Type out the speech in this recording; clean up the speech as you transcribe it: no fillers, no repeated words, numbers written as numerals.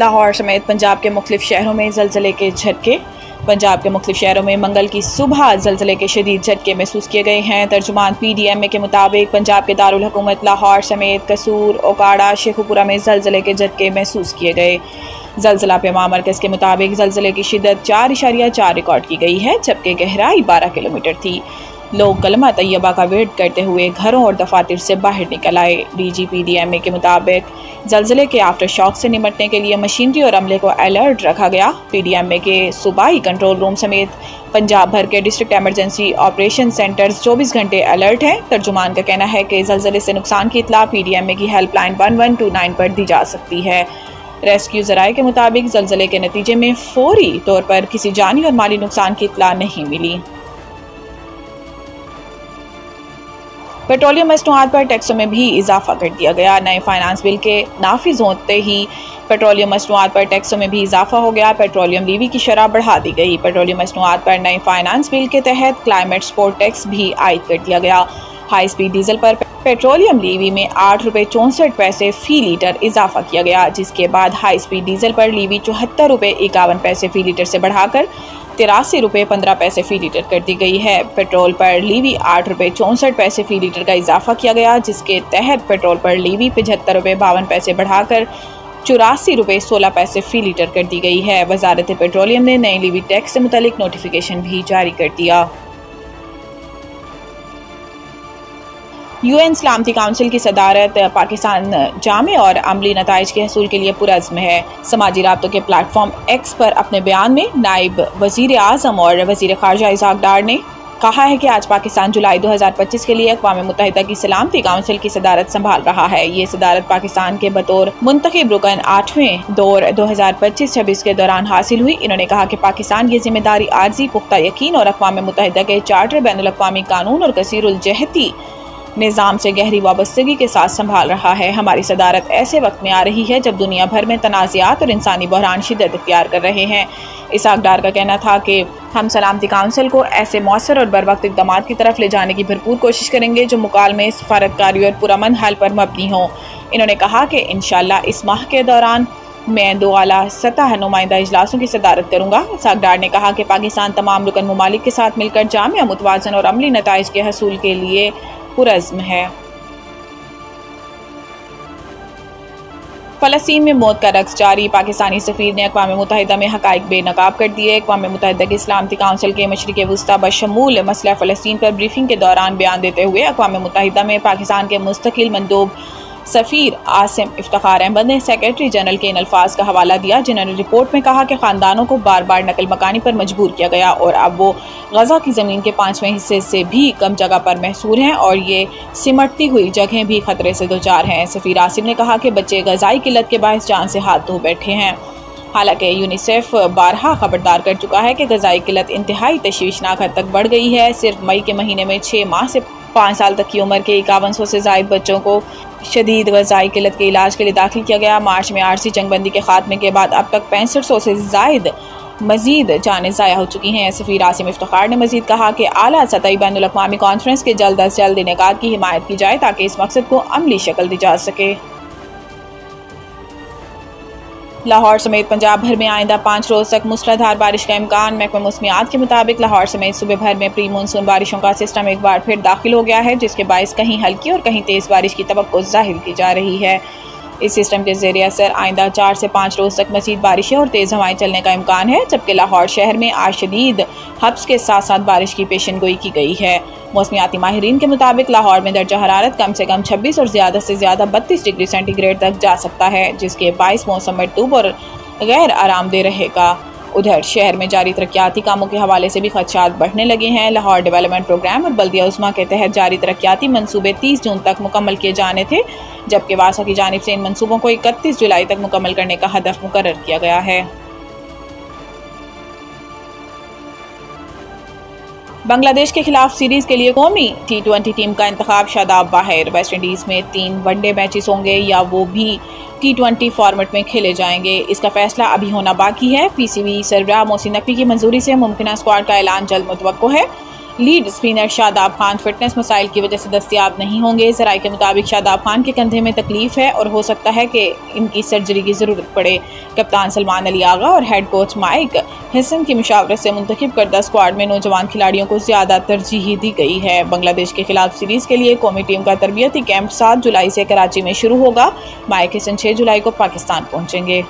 लाहौर समेत पंजाब के मुख्तलिफ शहरों में ज़लज़ले के झटके। पंजाब के मुख्तलिफ शहरों में मंगल की सुबह ज़लज़ले के शदीद झटके महसूस किए गए हैं। तर्जुमान PDMA के मुताबिक पंजाब के दारुल हुकूमत लाहौर समेत कसूर, ओकाड़ा, शेखुपुरा में ज़लज़ले के झटके महसूस किए गए। ज़लज़ला पेमा मरकज़ के मुताबिक ज़लज़ले की शिद्दत 4.4 रिकॉर्ड की गई है, जबकि गहराई 12 किलोमीटर थी। लोग कलमा तैयबा का वेट करते हुए घरों और दफातर से बाहर निकल आए। DG PDMA के मुताबिक ज़लज़ले के आफ्टर शॉक से निपटने के लिए मशीनरी और अमले को अलर्ट रखा गया। PDMA के सूबाई कंट्रोल रूम समेत पंजाब भर के डिस्ट्रिक्ट एमरजेंसी ऑपरेशन सेंटर्स 24 घंटे अलर्ट हैं। तर्जुमान का कहना है कि ज़लज़ले से नुकसान की इत्तला PDMA की हेल्पलाइन 1129 पर दी जा सकती है। रेस्क्यू ज़राए के मुताबिक ज़लज़ले के नतीजे में फौरी तौर पर किसी जानी और माली नुकसान की इत्तला नहीं मिली। पेट्रोलियम मसनूआत पर टैक्सों में भी इजाफा कर दिया गया। नए फाइनेंस बिल के नाफिज होते ही पेट्रोलियम मसनूआत पर टैक्सों में भी इजाफा हो गया। पेट्रोलियम लीवी की शरह बढ़ा दी गई। पेट्रोलियम मसनूआत पर नए फाइनेंस बिल के तहत क्लाइमेट सपोर्ट टैक्स भी आयद कर दिया गया। हाई स्पीड डीजल पर पेट्रोलियम लीवी में 8 रुपये 64 पैसे फ़ी लीटर इजाफा किया गया, जिसके बाद हाई स्पीड डीजल पर लीवी 74 रुपये 51 पैसे फ़ी लीटर से बढ़ाकर 83 रुपये 15 पैसे फ़ी लीटर कर दी गई है। पेट्रोल पर लीवी 8 रुपये 64 पैसे फ़ी लीटर का इजाफा किया गया, जिसके तहत पेट्रोल पर लीवी 75 रुपये 52 पैसे बढ़ाकर 84 रुपये 16 पैसे फ़ी लीटर कर दी गई है। वजारत पेट्रोलियम ने नए लीवी टैक्स से मुतालिक नोटिफिकेशन भी जारी कर दिया। UN सलामती काउंसिल की सदारत पाकिस्तान जामे और अमली नताइज के हसूल के लिए पुरज़्म है। समाजी राब्तों के प्लेटफॉर्म X पर अपने बयान में नायब वज़ीर आज़म और वज़ीर ख़ारजा इज़हाक डार ने कहा है कि आज पाकिस्तान जुलाई 2025 के लिए अक़वाम मुत्तहिदा की सलामती काउंसिल की सदारत संभाल रहा है। ये सदारत पाकिस्तान के बतौर मुंतखब रुकन 8वें दौर 2025-26 के दौरान हासिल हुई। इन्होंने कहा कि पाकिस्तान ये जिम्मेदारी आर्जी, पुख्ता यकीन और अक़वाम मुत्तहिदा के चार्टर, बैनुल अक़वामी कानून और कसीरुल जहती निज़ाम से गहरी वाबस्तगी के साथ संभाल रहा है। हमारी सदारत ऐसे वक्त में आ रही है जब दुनिया भर में तनाज़ात और इंसानी बहरान शिद्दत इख्तियार कर रहे हैं। इज़हाक डार का कहना था कि हम सलामती काउंसिल को ऐसे मौसर और बर वक्त इक़दामात की तरफ ले जाने की भरपूर कोशिश करेंगे जो मुकालमे, सफारतकारी और पुरअमन हल पर मबनी हों। इन्होंने कहा कि इंशाअल्लाह इस माह के दौरान मैं 2 आला सतह नुमाइंदा इजलासों की सदारत करूँगा। इज़हाक डार ने कहा कि पाकिस्तान तमाम रुकन ममालिक के साथ मिलकर जामिया, मुतवाज़न और अमली नताइज के हसूल के लिए पुरज़्म है। फ़लस्तीन में मौत का रक्स जारी। पाकिस्तानी सफ़ीर ने अक़वाम मुत्तहिदा में हक़ाइक़ बेनकाब कर दिए। अक़वाम मुत्तहिदा की सलामती काउंसिल के मशरिक़ वुस्ता बशमूल मसला फ़लस्तीन पर ब्रीफिंग के दौरान बयान देते हुए अक़वाम मुत्तहिदा में पाकिस्तान के मुस्तकिल मंदूब सफ़ीर आसिम इफ्तिखार अहमद ने सेक्रेटरी जनरल के इन अल्फाज का हवाला दिया, जिन्होंने रिपोर्ट में कहा कि ख़ानदानों को बार बार नकल मकानी पर मजबूर किया गया और अब वो गज़ा की ज़मीन के 5वें हिस्से से भी कम जगह पर महसूर हैं और ये सिमटती हुई जगहें भी ख़तरे से दोचार हैं। सफ़ीर आसिम ने कहा कि बच्चे ग़ज़ाई किल्लत के बायस जान से हाथ धो बैठे हैं। हालांकि यूनिसेफ बारहा खबरदार कर चुका है कि ग़ज़ाई किल्लत इंतहाई तशवीशनाक हद तक बढ़ गई है। सिर्फ मई के महीने में 6 माह से 5 साल तक की उम्र के 5100 से ज़ायद बच्चों को शदीद ग़ज़ाई किल्लत के इलाज के लिए दाखिल किया गया। मार्च में आरसी जंगबंदी के खात्मे के बाद अब तक 6500 से ज़ायद मज़ीद जानें ज़ाया हो चुकी हैं। सफ़ीर आसिम इफ्तिखार ने मज़ीद कहा कि आला सतही बैनुल अक़वामी कॉन्फ्रेंस के जल्द अज जल्द इनेकाद की हिमायत की जाए ताकि इस मकसद को अमली शक्ल दी जा सके। लाहौर समेत पंजाब भर में आइंदा 5 रोज़ तक मूसलाधार बारिश का इम्कान। महकमा मौसमियात के मुताबिक लाहौर समेत सूबे भर में प्री मानसून बारिशों का सिस्टम एक बार फिर दाखिल हो गया है, जिसके बायस कहीं हल्की और कहीं तेज़ बारिश की तवक्को ज़ाहिर की जा रही है। इस सिस्टम के ज़ेरे असर आइंदा 4 से 5 रोज़ तक मज़ीद बारिशें और तेज़ हवाएं चलने का इम्कान है, जबकि लाहौर शहर में आज शदीद हब्स के साथ साथ बारिश की पेशन गोई की गई है। मौसमियाती माहिरीन के मुताबिक लाहौर में दर्जा हरारत कम से कम 26 और ज़्यादा से ज़्यादा 32 डिग्री सेंटीग्रेड तक जा सकता है, जिसके बायस मौसम मरतूब और गैर आरामदेह रहेगा। उधर शहर में जारी तरक्याती कामों के हवाले से भी खदशात बढ़ने लगे हैं। लाहौर डेवलपमेंट प्रोग्राम और बल्दिया उस्मा के तहत जारी तरक्याती मंसूबे 30 जून तक मुकम्मल किए जाने थे, जबकि वासा की जानिब से इन मंसूबों को 31 जुलाई तक मुकम्मल करने का हदफ मुकर्रर किया गया है। बांग्लादेश के खिलाफ सीरीज के लिए कौमी T20 टीम का इंतखाब शादाब बाहर। वेस्ट इंडीज़ में 3 वनडे मैचेस होंगे या वो भी T20 फॉर्मेट में खेले जाएंगे, इसका फैसला अभी होना बाकी है। PCB सरबराह मोहसिन नकवी की मंजूरी से मुमकिन स्क्वाड का ऐलान जल्द मुतवक्को है। Lead spinner Shadab Khan fitness मसाइल की वजह से दस्तयाब नहीं होंगे। जराये के मुताबिक शादाब खान के कंधे में तकलीफ है और हो सकता है कि इनकी सर्जरी की जरूरत पड़े। कप्तान सलमान अली आगा और हेड कोच माइक हसन की मुशावरत से मुंतखब करदा स्क्वाड में नौजवान खिलाड़ियों को ज्यादा तरजीह दी गई है। बांग्लादेश के खिलाफ सीरीज के लिए कौमी टीम का तरबियती कैंप 7 जुलाई से कराची में शुरू होगा। माइक हसन 6 जुलाई को पाकिस्तान पहुंचेंगे।